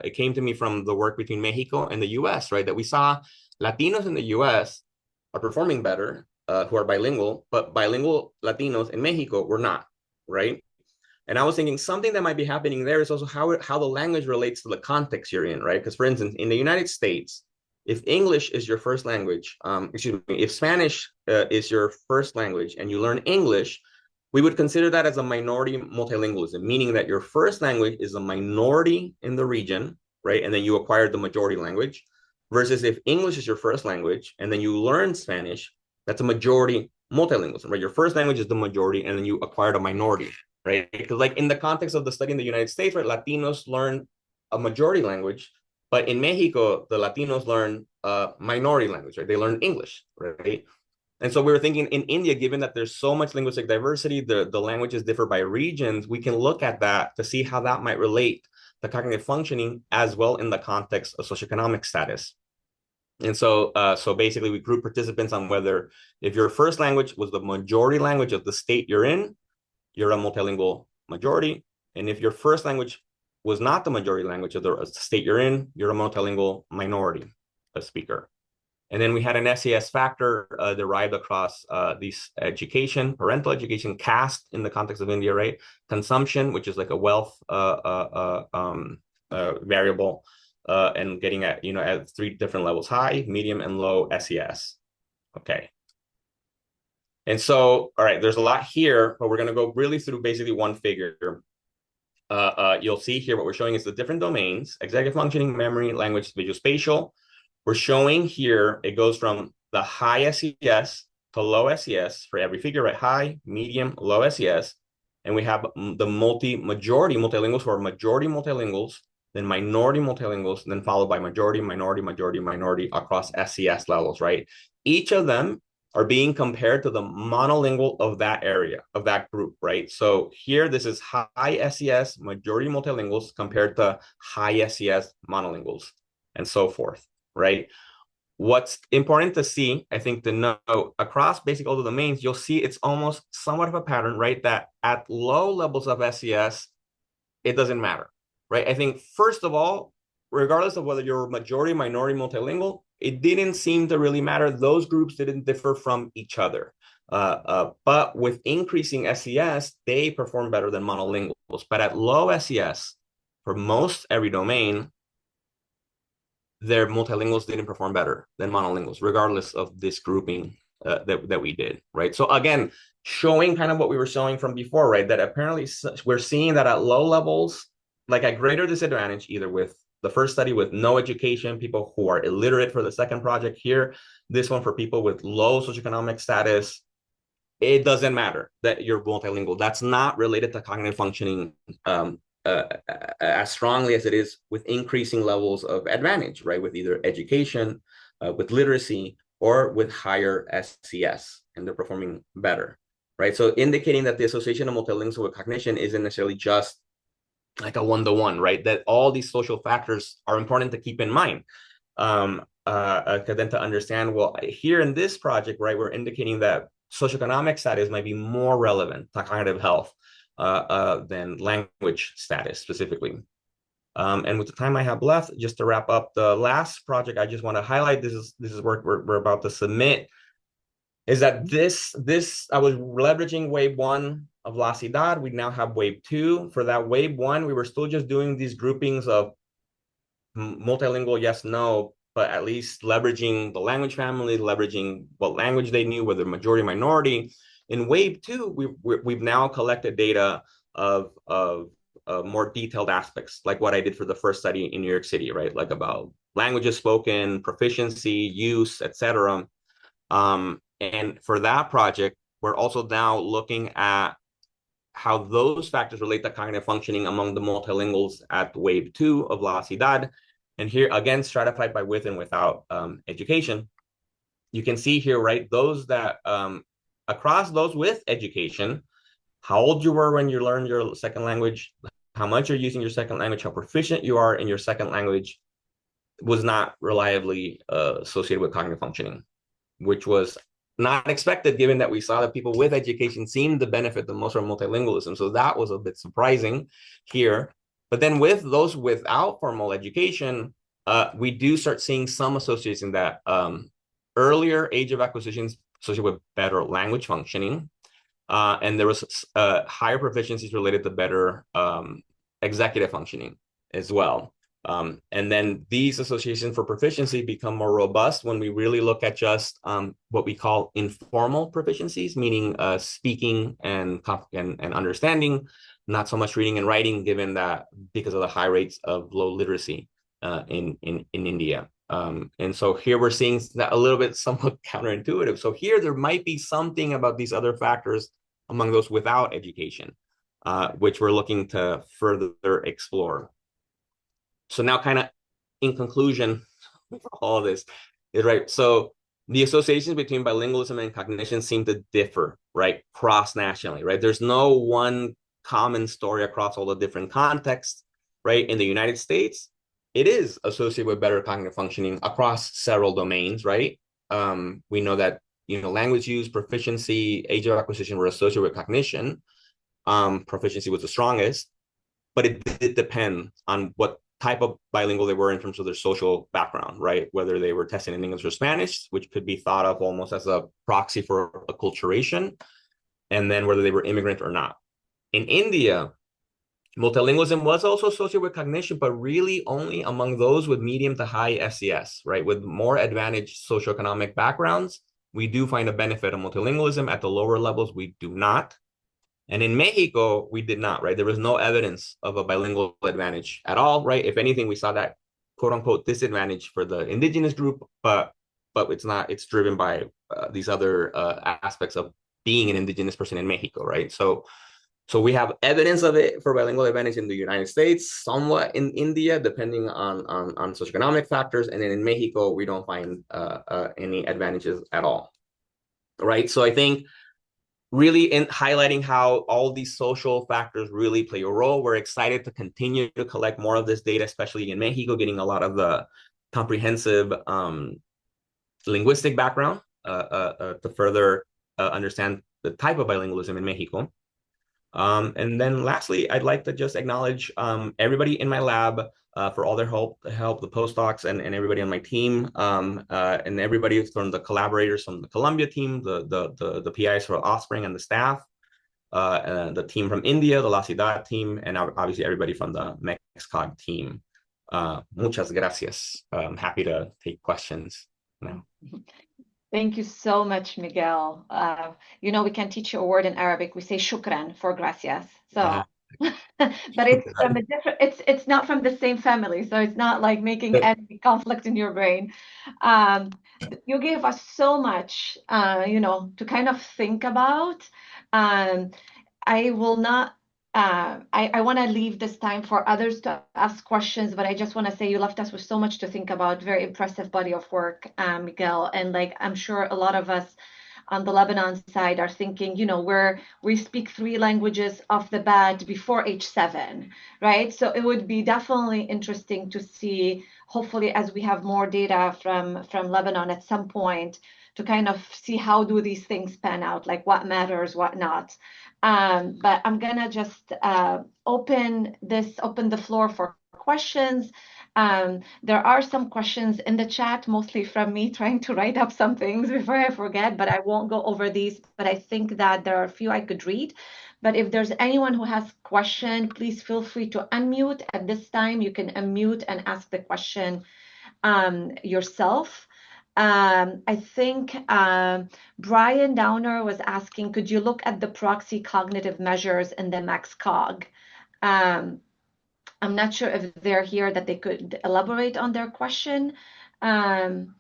it came to me from the work between Mexico and the US, right? That we saw Latinos in the US are performing better, who are bilingual, but bilingual Latinos in Mexico were not, right? And I was thinking something that might be happening there is also how the language relates to the context you're in, right? Because for instance, in the United States, if English is your first language, if Spanish is your first language and you learn English, we would consider that as a minority multilingualism, meaning that your first language is a minority in the region, right? And then you acquire the majority language, versus if English is your first language and then you learn Spanish, that's a majority multilingualism, right? Your first language is the majority and then you acquired a minority, right? Because like in the context of the study in the United States, right, Latinos learn a majority language, but in Mexico, the Latinos learn a minority language, right? They learn English, right? And so we were thinking in India, given that there's so much linguistic diversity, the languages differ by regions, we can look at that to see how that might relate to cognitive functioning as well in the context of socioeconomic status. And so, so basically we group participants on whether if your first language was the majority language of the state you're in, you're a multilingual majority. And if your first language was not the majority language of the state you're in, you're a multilingual minority speaker. And then we had an SES factor derived across these education, parental education, caste in the context of India, right? Consumption, which is like a wealth variable, and getting at, at 3 different levels: high, medium, and low SES. Okay. And so, all right, there's a lot here, but we're going to go really through basically one figure. You'll see here what we're showing is the different domains: executive functioning, memory, language, visual, spatial. We're showing here, it goes from the high SES to low SES for every figure, right? High, medium, low SES. And we have the majority multilinguals, who are majority multilinguals, then minority multilinguals, then followed by majority, minority, majority, minority across SES levels, right? Each of them are being compared to the monolingual of that area, of that group, right? So here, this is high SES, majority multilinguals compared to high SES monolinguals, and so forth, right? What's important to see, I think, to know across basically all the domains, you'll see it's almost somewhat of a pattern, right? That at low levels of SES, it doesn't matter, right? I think, first of all, regardless of whether you're majority, minority, multilingual, it didn't seem to really matter. Those groups didn't differ from each other. But with increasing SES, they perform better than monolinguals. But at low SES, for most every domain, their multilinguals didn't perform better than monolinguals, regardless of this grouping that we did, right? So again, showing kind of what we were showing from before, right? That apparently we're seeing that at low levels, like at greater disadvantage, either with the first study with no education, people who are illiterate for the second project here, this one for people with low socioeconomic status, it doesn't matter that you're multilingual. That's not related to cognitive functioning as strongly as it is with increasing levels of advantage, right? With either education, with literacy, or with higher SES, and they're performing better, right? So indicating that the association of multilingual with cognition isn't necessarily just like a one-to-one, right? That all these social factors are important to keep in mind. Then to understand, well, here in this project, right, we're indicating that socioeconomic status might be more relevant to cognitive health than language status specifically. And with the time I have left, just to wrap up the last project, I just want to highlight, this is work we're about to submit, is that this I was leveraging wave 1 of La Ciudad. We now have wave 2. For that wave 1, we were still just doing these groupings of multilingual, yes, no, but at least leveraging the language family, leveraging what language they knew, whether majority, minority. In wave 2, we've now collected data of more detailed aspects, like what I did for the first study in New York City, right? Like about languages spoken, proficiency, use, etc. And for that project, we're also now looking at how those factors relate to cognitive functioning among the multilinguals at wave 2 of La Ciudad. And here, again, stratified by with and without education. You can see here, right, those that, across those with education, how old you were when you learned your second language, how much you're using your second language, how proficient you are in your second language, was not reliably associated with cognitive functioning, which was not expected, given that we saw that people with education seemed to benefit the most from multilingualism. So that was a bit surprising here. But then with those without formal education, we do start seeing some association that earlier age of acquisitions associated with better language functioning, and there was higher proficiencies related to better executive functioning as well. And then these associations for proficiency become more robust when we really look at just what we call informal proficiencies, meaning speaking and understanding, not so much reading and writing, given that because of the high rates of low literacy in India. And so here we're seeing that a little bit somewhat counterintuitive. So here there might be something about these other factors among those without education, which we're looking to further explore. So now kind of in conclusion for all of this is right. So the associations between bilingualism and cognition seem to differ, right? Cross-nationally, right? There's no one common story across all the different contexts, right? In the United States, it is associated with better cognitive functioning across several domains, right? We know that, language use, proficiency, age of acquisition were associated with cognition. Proficiency was the strongest, but it did depend on what type of bilingual they were in terms of their social background, right? Whether they were testing in English or Spanish, which could be thought of almost as a proxy for acculturation, and then whether they were immigrant or not. In India, multilingualism was also associated with cognition, but really only among those with medium to high SES, right? With more advantaged socioeconomic backgrounds, we do find a benefit of multilingualism. At the lower levels, we do not. And in Mexico, we did not, right? There was no evidence of a bilingual advantage at all, right? If anything, we saw that quote unquote disadvantage for the indigenous group, but it's driven by these other aspects of being an indigenous person in Mexico, right? So we have evidence of it for bilingual advantage in the United States, somewhat in India, depending on socioeconomic factors. And then in Mexico, we don't find any advantages at all, right? So I think really in highlighting how all these social factors really play a role. We're excited to continue to collect more of this data, especially in Mexico, getting a lot of the comprehensive linguistic background to further understand the type of bilingualism in Mexico. And then lastly, I'd like to just acknowledge everybody in my lab for all their help, the postdocs and everybody on my team, and everybody from the collaborators from the Columbia team, the PIs for Offspring and the staff, the team from India, the La Ciudad team, and obviously everybody from the MEXCOG team. Muchas gracias. I'm happy to take questions now. Thank you so much, Miguel. We can teach you a word in Arabic. We say shukran for gracias. So, but it's from a different. It's not from the same family, so it's not like making any conflict in your brain. You gave us so much, to kind of think about. I will not. I want to leave this time for others to ask questions, but I just want to say you left us with so much to think about. Very impressive body of work, Miguel. And I'm sure a lot of us on the Lebanon side are thinking, we speak 3 languages off the bat before age 7, right? So it would be definitely interesting to see, hopefully, as we have more data from Lebanon at some point, to kind of see how do these things pan out, like what matters, what not. But I'm gonna just open the floor for questions. There are some questions in the chat, mostly from me trying to write up some things before I forget, but I won't go over these. But I think that there are a few I could read. But if there's anyone who has a question, please feel free to unmute. At this time, you can unmute and ask the question yourself. I think Brian Downer was asking, could you look at the proxy cognitive measures in the MEXCOG? I'm not sure if they're here that they could elaborate on their question. I'm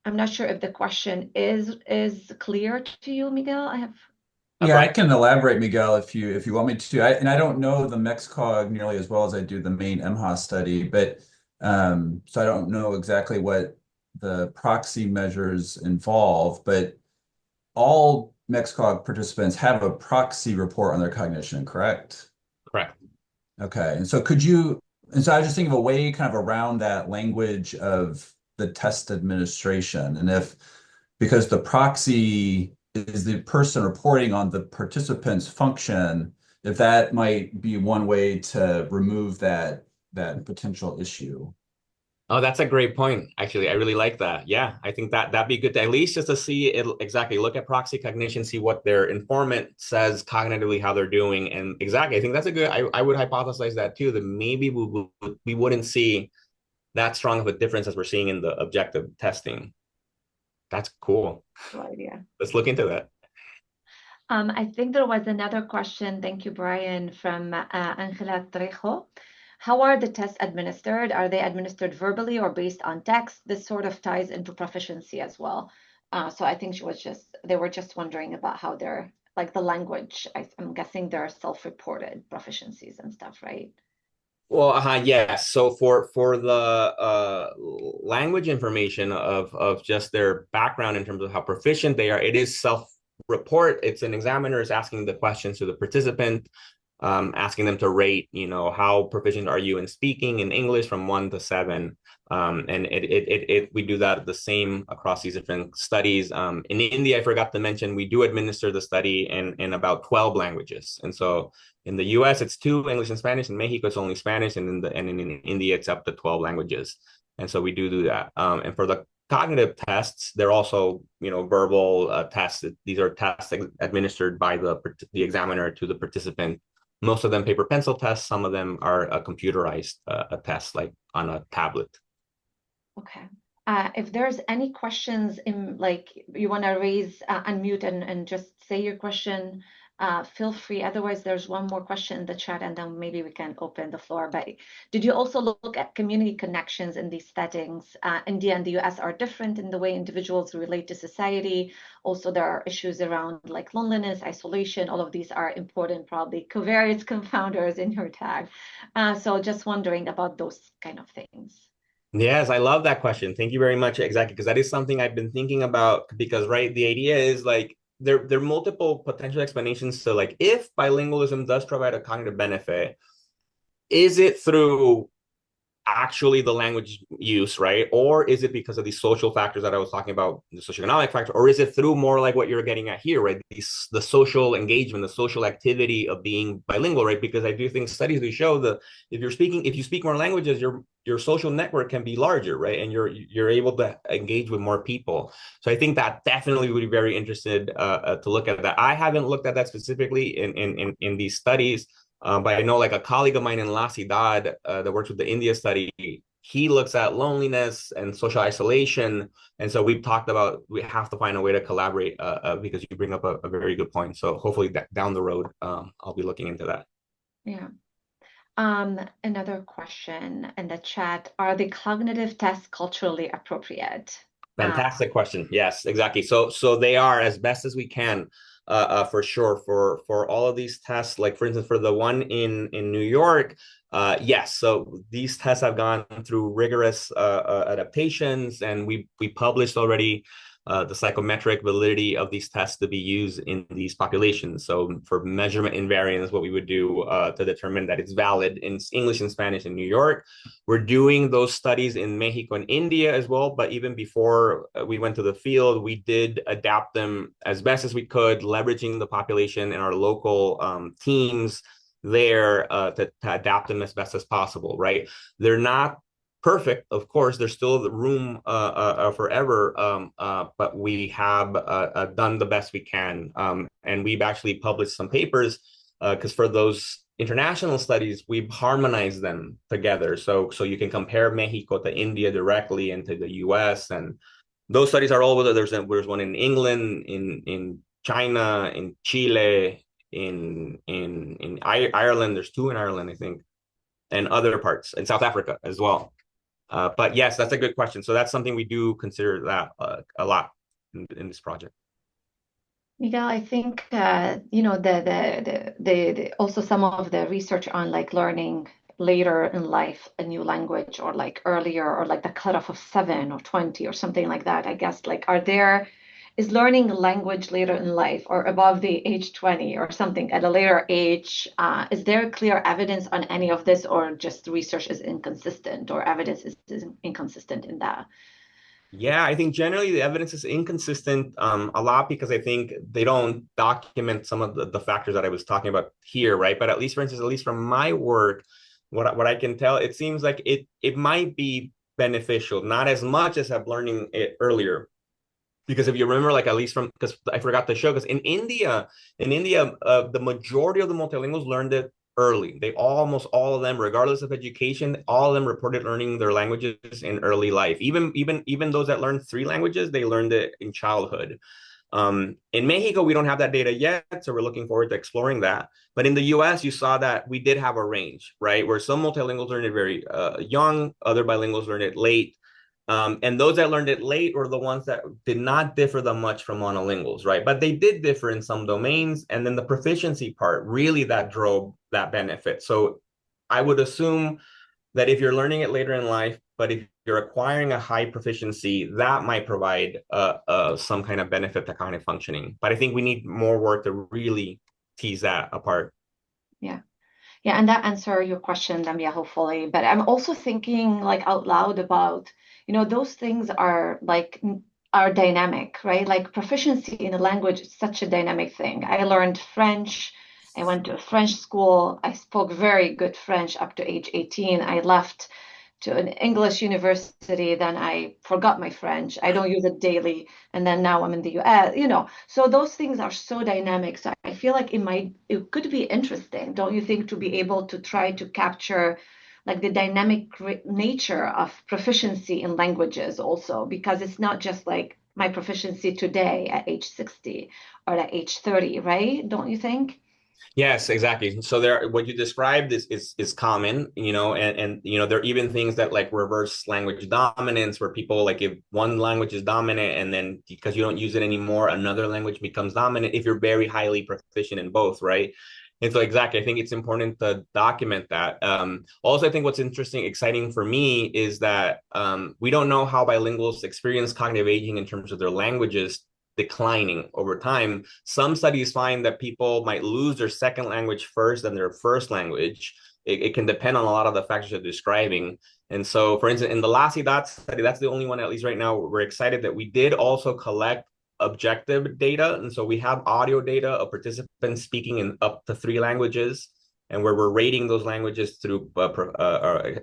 not sure if the question is clear to you, Miguel. Yeah, I can elaborate, Miguel, if you want me to. And I don't know the MEXCOG nearly as well as I do the main MHA study, but so I don't know exactly what the proxy measures involve, but all MEXCOG participants have a proxy report on their cognition, correct? Correct. Okay. And so I was just thinking of a way kind of around that language of the test administration. And because the proxy is the person reporting on the participant's function, if that might be one way to remove that potential issue. Oh, that's a great point. Actually, I really like that. Yeah, I think that that'd be good to at least just to see it exactly, look at proxy cognition, see what their informant says cognitively, how they're doing. And exactly, I think that's a good, I would hypothesize that too, that maybe we wouldn't see that strong of a difference as we're seeing in the objective testing. That's cool. Right, yeah. Let's look into that. I think there was another question, thank you, Brian, from Angela Trejo. How are the tests administered? Are they administered verbally or based on text? This sort of ties into proficiency as well. So I think they were just wondering about how they're, like the language, I'm guessing they're self-reported proficiencies and stuff, right? Well, yeah. So for the language information of just their background in terms of how proficient they are, it is self-report. It's an examiner is asking the questions to the participant, asking them to rate, how proficient are you in speaking in English from 1 to 7. And we do that the same across these different studies. In India, I forgot to mention, we do administer the study in about 12 languages. And so in the US, it's 2, English and Spanish. In Mexico, it's only Spanish. And in India, it's up to 12 languages. And so we do that. And for the cognitive tests, they're also, verbal tests. These are tests administered by the examiner to the participant. Most of them paper pencil tests. Some of them are a computerized test, like on a tablet. Okay. If there's any questions like you want to raise, unmute and just say your question, feel free. Otherwise, there's one more question in the chat and then maybe we can open the floor. But did you also look at community connections in these settings? India and the US are different in the way individuals relate to society. Also, there are issues around like loneliness, isolation. All of these are important, probably covariates, confounders in your tag. So just wondering about those kind of things. Yes, I love that question. Thank you very much. Exactly, because that is something I've been thinking about. Because right, the idea is like there are multiple potential explanations to like if bilingualism does provide a cognitive benefit, is it through actually the language use, right? Or is it because of these social factors that I was talking about, the socioeconomic factor, or is it through more like what you're getting at here, right? The social engagement, the social activity of being bilingual, right? Because I do think studies do show that if you speak more languages, your social network can be larger, right? And you're able to engage with more people. So I think that definitely would be very interested to look at that. I haven't looked at that specifically in these studies. But I know like a colleague of mine in La Ciudad that works with the India study, he looks at loneliness and social isolation. And so we've talked about we have to find a way to collaborate because you bring up a very good point. So hopefully down the road, I'll be looking into that. Yeah. Another question in the chat, are the cognitive tests culturally appropriate? Fantastic question. Yes, exactly. So they are as best as we can. For sure, for all of these tests, like for instance, for the one in New York, yes. So these tests have gone through rigorous adaptations, and we published already the psychometric validity of these tests to be used in these populations. So for measurement invariance, what we would do to determine that it's valid in English and Spanish in New York. We're doing those studies in Mexico and India as well. But even before we went to the field, we did adapt them as best as we could, leveraging the population and our local teams there to adapt them as best as possible, right? They're not perfect, of course. There's still room for error, but we have done the best we can. And we've actually published some papers because for those international studies, we've harmonized them together. So you can compare Mexico to India directly and to the US. And those studies are all over. There's one in England, in China, in Chile, in Ireland. There's 2 in Ireland, I think, and other parts in South Africa as well. But yes, that's a good question. So that's something we do consider that a lot in this project. Miguel, I think the also some of the research on like learning later in life a new language or like earlier or like the cutoff of 7 or 20 or something like that. I guess like is learning a language later in life or above the age 20 or something at a later age, is there clear evidence on any of this or just research is inconsistent or evidence is inconsistent in that? Yeah, I think generally the evidence is inconsistent a lot because I think they don't document some of the factors that I was talking about here, right? But at least, for instance, at least from my work, what I can tell, it seems like it might be beneficial, not as much as I'm learning it earlier. Because if you remember, like at least from because I forgot to show, because in India, the majority of the multilinguals learned it early. They almost all of them, regardless of education, all of them reported learning their languages in early life. Even those that learned 3 languages, they learned it in childhood. In Mexico, we don't have that data yet, so we're looking forward to exploring that. But in the US, you saw that we did have a range, right? Where some multilinguals learned it very young, other bilinguals learned it late. And those that learned it late were the ones that did not differ that much from monolinguals, right? But they did differ in some domains. And then the proficiency part, really that drove that benefit. So I would assume that if you're learning it later in life, but if you're acquiring a high proficiency, that might provide some kind of benefit to cognitive functioning. But I think we need more work to really tease that apart. Yeah. Yeah, and that answer your question, Lamia, hopefully. But I'm also thinking like out loud about, those things are like are dynamic, right? Like proficiency in a language is such a dynamic thing. I learned French. I went to a French school. I spoke very good French up to age 18. I left to an English university, then I forgot my French. I don't use it daily. And then now I'm in the US, So those things are so dynamic. So I feel like it could be interesting, don't you think, to be able to try to capture like the dynamic nature of proficiency in languages also, because it's not just like my proficiency today at age 60 or at age 30, right? Don't you think? Yes, exactly. So what you described is common, and there are even things that like reverse language dominance, where people like if one language is dominant and then because you don't use it anymore, another language becomes dominant if you're very highly proficient in both, right? And so exactly, I think it's important to document that. Also, I think what's interesting, exciting for me is that we don't know how bilinguals experience cognitive aging in terms of their languages declining over time. Some studies find that people might lose their second language first than their first language. It can depend on a lot of the factors you're describing. And so, for instance, in the Lassie Dot study, that's the only one, at least right now, we're excited that we did also collect objective data. And so we have audio data of participants speaking in up to 3 languages, and where we're rating those languages through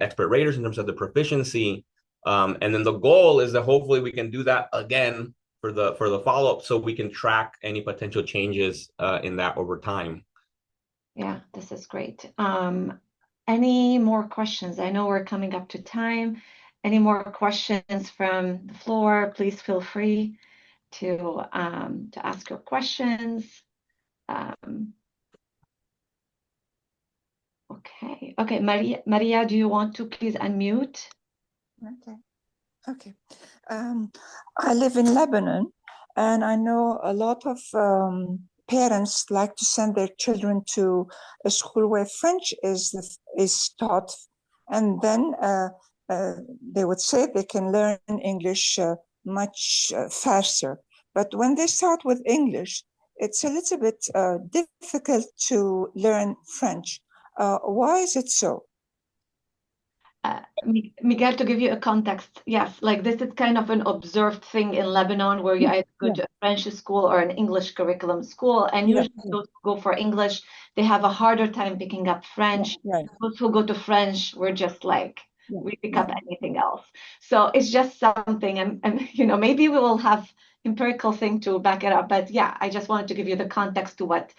expert raters in terms of the proficiency. And then the goal is that hopefully we can do that again for the follow-up so we can track any potential changes in that over time. Yeah, this is great. Any more questions? I know we're coming up to time. Any more questions from the floor? Please feel free to ask your questions. Okay. Maria, do you want to please unmute? Okay. I live in Lebanon, and I know a lot of parents like to send their children to a school where French is taught, and then they would say they can learn English much faster. But when they start with English, it's a little bit difficult to learn French. Why is it so? Miguel, to give you a context, yes, like this is kind of an observed thing in Lebanon where you either go to a French school or an English curriculum school, and usually those who go for English, they have a harder time picking up French. Those who go to French, we're just like, we pick up anything else. So it's just something, and maybe we will have empirical thing to back it up, but yeah, I just wanted to give you the context to what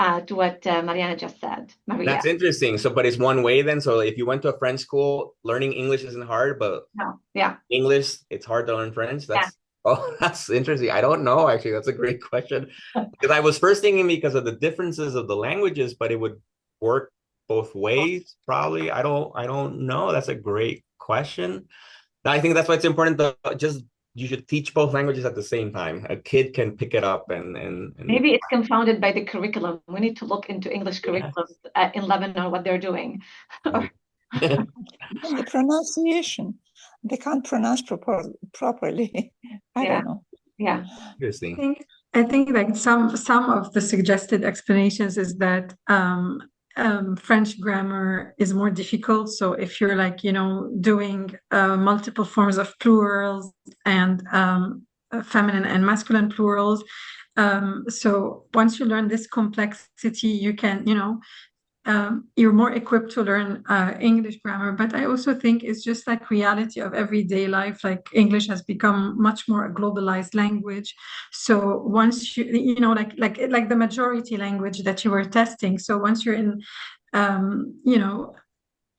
Mariana just said. Maria. That's interesting. So, but it's one way then. So if you went to a French school, learning English isn't hard, but English, it's hard to learn French. That's interesting. I don't know, actually. That's a great question. Because I was first thinking because of the differences of the languages, but it would work both ways, probably. I don't know. That's a great question. I think that's why it's important to you should teach both languages at the same time. A kid can pick it up and maybe it's confounded by the curriculum. We need to look into English curriculum in Lebanon, what they're doing. The pronunciation, they can't pronounce properly. I don't know. Yeah. Interesting. I think like some of the suggested explanations is that French grammar is more difficult. So if you're like, doing multiple forms of plurals and feminine and masculine plurals. So once you learn this complexity, you can, you're more equipped to learn English grammar. But I also think it's just like reality of everyday life. Like English has become much more a globalized language. So once like the majority language that you were testing. So once you're in,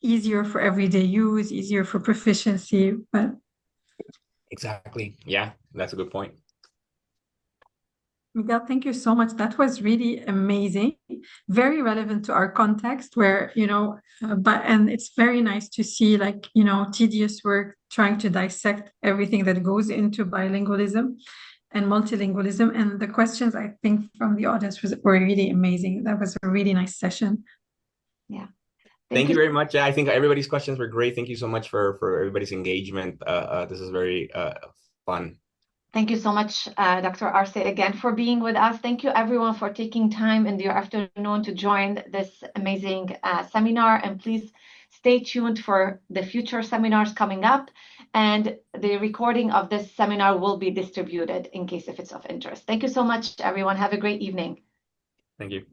easier for everyday use, easier for proficiency. But Exactly. Yeah, that's a good point. Miguel, thank you so much. That was really amazing, very relevant to our context where, and it's very nice to see like, tedious work trying to dissect everything that goes into bilingualism and multilingualism. And the questions I think from the audience were really amazing. That was a really nice session. Yeah. Thank you very much. I think everybody's questions were great. Thank you so much for everybody's engagement. This is very fun. Thank you so much, Dr. Arce, again for being with us. Thank you, everyone, for taking time in your afternoon to join this amazing seminar. And please stay tuned for the future seminars coming up. And the recording of this seminar will be distributed in case if it's of interest. Thank you so much, everyone. Have a great evening. Thank you.